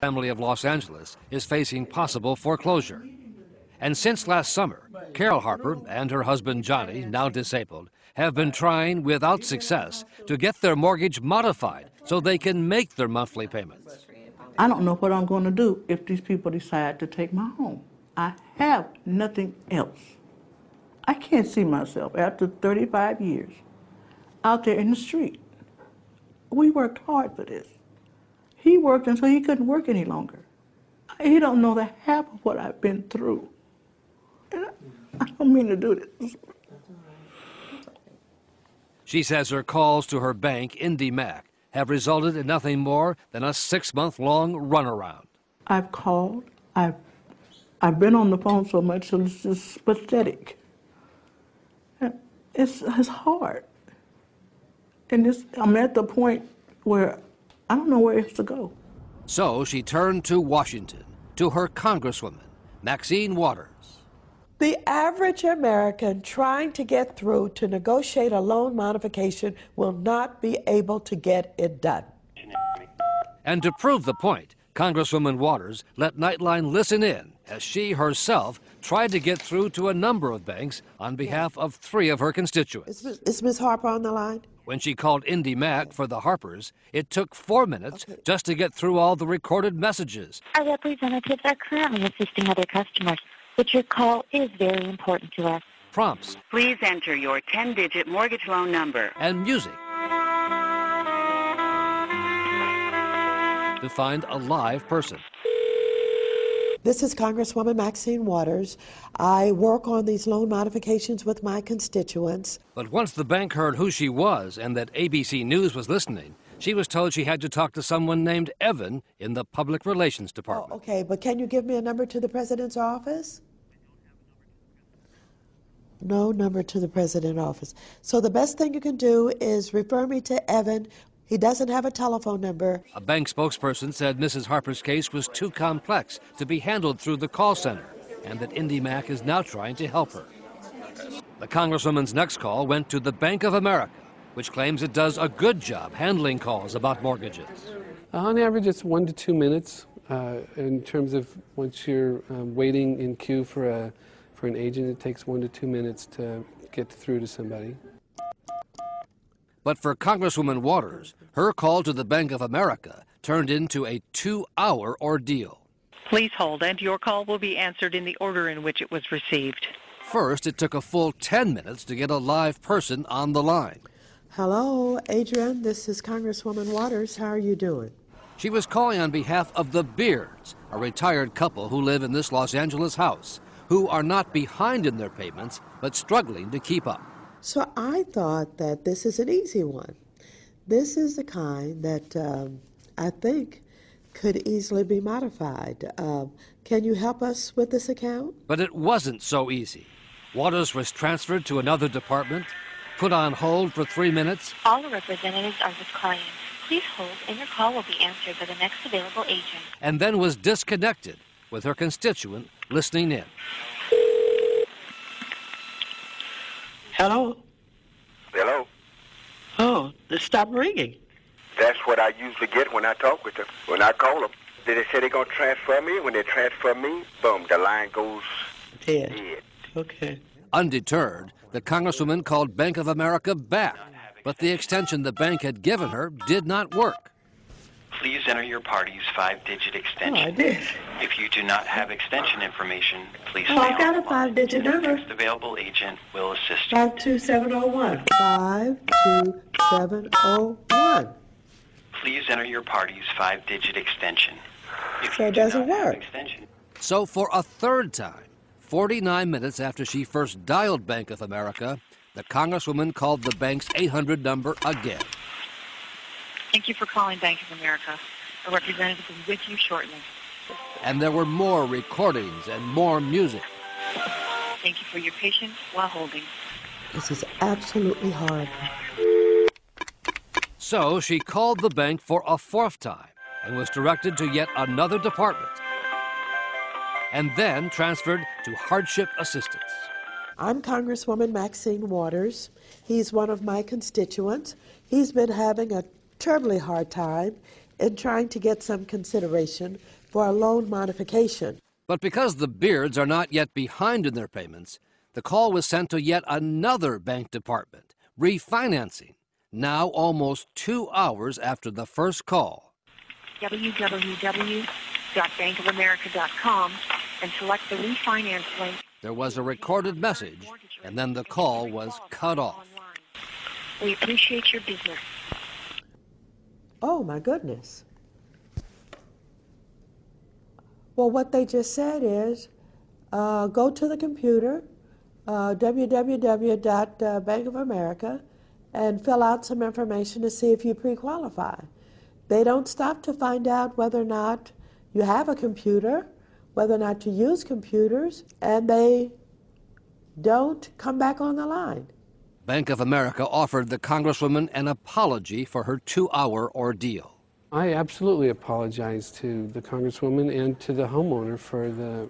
family of Los Angeles is facing possible foreclosure. And since last summer, Carol Harper and her husband Johnny, now disabled, have been trying without success to get their mortgage modified so they can make their monthly payments. I don't know what I'm going to do if these people decide to take my home. I have nothing else. I can't see myself after 35 years out there in the street. We worked hard for this. He worked until he couldn't work any longer. He don't know the half of what I've been through. And I don't mean to do this. She says her calls to her bank, IndyMac, have resulted in nothing more than a 6-month-long runaround. I've called. I've been on the phone so much, so it's just pathetic. It's hard. And I'm at the point where I don't know where else to go. So she turned to Washington, to her Congresswoman, Maxine Waters. The average American trying to get through to negotiate a loan modification will not be able to get it done. And to prove the point, Congresswoman Waters let Nightline listen in as she herself tried to get through to a number of banks on behalf of 3 of her constituents. Is Ms. Harper on the line? When she called IndyMac for the Harpers, it took 4 minutes just to get through all the recorded messages. Our representatives are currently assisting other customers, but your call is very important to us. Prompts. Please enter your 10-digit mortgage loan number. And music. To find a live person. This is Congresswoman Maxine Waters. I work on these loan modifications with my constituents. But once the bank heard who she was and that ABC News was listening, she was told she had to talk to someone named Evan in the Public Relations Department. Oh, okay, but can you give me a number to the president's office? No number to the president's office. So the best thing you can do is refer me to Evan. He doesn't have a telephone number. A bank spokesperson said Mrs. Harper's case was too complex to be handled through the call center and that IndyMac is now trying to help her. The Congresswoman's next call went to the Bank of America, which claims it does a good job handling calls about mortgages. On average, it's 1 to 2 minutes in terms of once you're waiting in queue for an agent, it takes 1 to 2 minutes to get through to somebody. But for Congresswoman Waters, her call to the Bank of America turned into a 2-hour ordeal. Please hold, and your call will be answered in the order in which it was received. First, it took a full 10 minutes to get a live person on the line. Hello, Adrian. This is Congresswoman Waters. How are you doing? She was calling on behalf of the Beards, a retired couple who live in this Los Angeles house, who are not behind in their payments, but struggling to keep up. So I thought that this is an easy one. This is the kind that I think could easily be modified. Can you help us with this account? But it wasn't so easy. Waters was transferred to another department, put on hold for 3 minutes. All the representatives are with clients. Please hold, and your call will be answered by the next available agent. And then was disconnected with her constituent listening in. Hello? Hello? Oh, stop ringing. That's what I usually get when I talk with them. When I call them, they say they're going to transfer me. When they transfer me, boom, the line goes Dead. dead. Okay. Undeterred, the Congresswoman called Bank of America back, but the extension the bank had given her did not work. Please enter your party's 5-digit extension. Oh, I did. If you do not have extension information, please Oh, stay I've got on a the line. 5-digit number. Next available agent will assist you. 52701. 52701. Please enter your party's 5-digit extension. If So you it do doesn't not have work. extension, So for a third time, 49 minutes after she first dialed Bank of America, the Congresswoman called the bank's 800 number again. Thank you for calling Bank of America. A representative is with you shortly. And there were more recordings and more music. Thank you for your patience while holding. This is absolutely horrible. So she called the bank for a 4th time and was directed to yet another department, and then transferred to hardship assistance. I'm Congresswoman Maxine Waters. He's one of my constituents. He's been having a terribly hard time in trying to get some consideration for a loan modification. But because the Beards are not yet behind in their payments, the call was sent to yet another bank department, refinancing, now almost 2 hours after the first call. www.bankofamerica.com and select the refinance link. There was a recorded message, and then the call was cut off. We appreciate your business. Oh, my goodness. Well, what they just said is, go to the computer, www.Bank of America, and fill out some information to see if you pre-qualify. They don't stop to find out whether or not you have a computer, whether or not you use computers, and they don't come back on the line. Bank of America offered the Congresswoman an apology for her 2-hour ordeal. I absolutely apologize to the Congresswoman and to the homeowner for the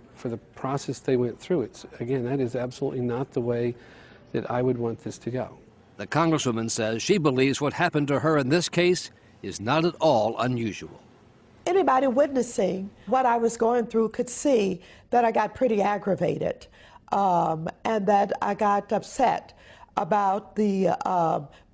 process they went through. Again, that is absolutely not the way that I would want this to go. The Congresswoman says she believes what happened to her in this case is not at all unusual. Anybody witnessing what I was going through could see that I got pretty aggravated and that I got upset about the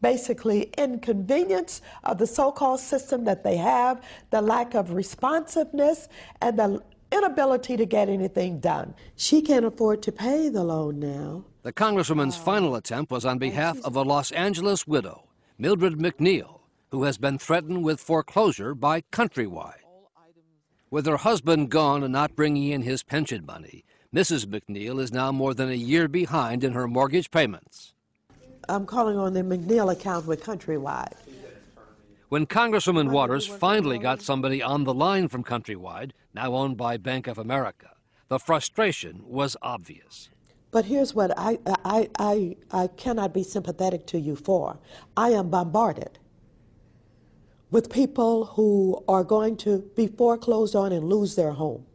basically inconvenience of the so-called system that they have, the lack of responsiveness, and the inability to get anything done. She can't afford to pay the loan now. The Congresswoman's final attempt was on behalf of a Los Angeles widow, Mildred McNeil, who has been threatened with foreclosure by Countrywide. With her husband gone and not bringing in his pension money, Mrs. McNeil is now more than a year behind in her mortgage payments. I'm calling on the McNeil account with Countrywide. When Congresswoman Waters finally got somebody on the line from Countrywide, now owned by Bank of America, the frustration was obvious. But here's what I cannot be sympathetic to you for. I am bombarded with people who are going to be foreclosed on and lose their home.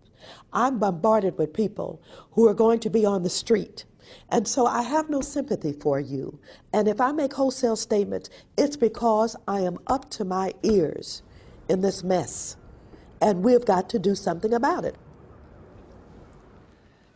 I'm bombarded with people who are going to be on the street. And so I have no sympathy for you. And if I make wholesale statements, it's because I am up to my ears in this mess. And we've got to do something about it.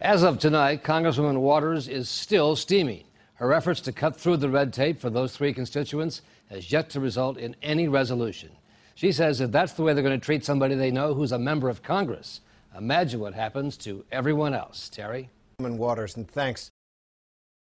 As of tonight, Congresswoman Waters is still steaming. Her efforts to cut through the red tape for those 3 constituents has yet to result in any resolution. She says if that's the way they're going to treat somebody they know who's a member of Congress, imagine what happens to everyone else. Terry? Waters, and thanks.